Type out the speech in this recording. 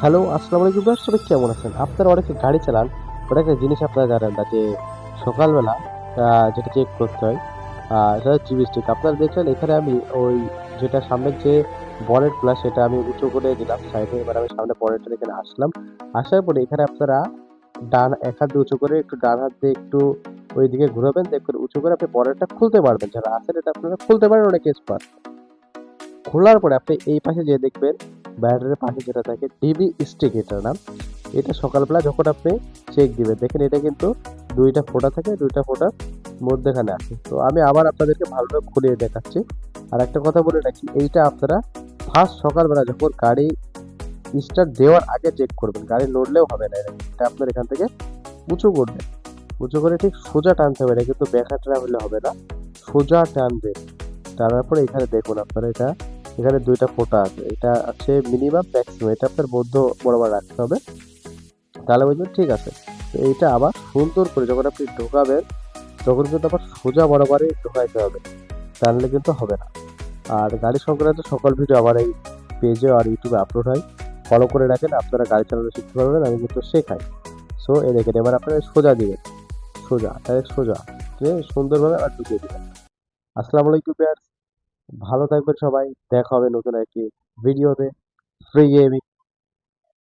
Hello, আসসালামু আলাইকুম viewers, সবাই কেমন আছেন? আপনারা অনেকে গাড়ি চালান, ওটা একটা জিনিস আপনারা জানেন না যে সকালবেলা যেটা চেক করতে হয়, সেটা হচ্ছে জিবি স্টিক। আপনারা দেখলেন এখানে আমি ওই যেটা সামনের যে বনেটগুলা সেটা আমি উঁচু করে দিলাম সাইডে। এবার আমি সামনে বনেটের এখানে আসলাম। আসার পরে এখানে আপনারা এক হাত দিয়ে উঁচু করে একটু ডান হাত দিয়ে একটু ওইদিকে ঘুরাবেন, দেখবেন উঁচু করে আপনি বনেটটা খুলতে পারবেন। যারা আছেন এটা আপনারা খুলতে পারেন, অনেকে এক্সপার্ট। খোলার পরে আপনি এই পাশে যেয়ে দেখবেন ব্যাটারির পাশে যেটা থাকে ডিবি স্টিক এটার নাম। এটা সকালবেলা যখন আপনি চেক দিবেন দেখেন এটা কিন্তু ২ টা ফোঁটা থাকে, ২ টা ফোঁটার মধ্যেখানে আছে। তো আমি আবার আপনাদেরকে ভালোভাবে খুলিয়ে দেখাচ্ছি। আর একটা কথা বলে রাখি, এইটা আপনারা ফার্স্ট সকালবেলা যখন গাড়ি স্টার্ট দেওয়ার আগে চেক করবেন। গাড়ি নড়লেও হবে না এরকম। এটা আপনার এখান থেকে উঁচু করবেন। উঁচু করে ঠিক সোজা টানতে হবে, এটা কিন্তু ব্যাকহাতে হলে হবে না। সোজা টানবেন। টানার পরে এখানে দেখুন আপনারা এখানে ২ টা ফোঁটা আছে। এটা আছে মিনিমাম, ম্যাক্সিমাম। এটা আপনার মধ্য বরাবর রাখতে হবে। তাহলে বুঝবেন ঠিক আছে। তো এইটা আবার সুন্দর করে যখন আপনি ঢোকাবেন, তখন কিন্তু আবার সোজা বরাবরই ঢোকাইতে হবে। টানলে কিন্তু হবে না। আর গাড়ি সংক্রান্ত সকল ভিডিও আমার এই পেজে আর ইউটিউবে আপলোড হয়। ফলো করে রাখেন, আপনারা গাড়ি চালানো শিখতে পারবেন। আমি কিন্তু শেখাই। সো এই দেখেন এবার আপনারা সোজা দিবেন। সোজা, ডাইরেক্ট সোজা। দিয়ে সুন্দরভাবে আবার ঢুকিয়ে দিবেন। আসসালামু আলাইকুম ভিউয়ার্স। ভালো থাকবেন সবাই। দেখা হবে নতুন একটি ভিডিওতে। Free gaming.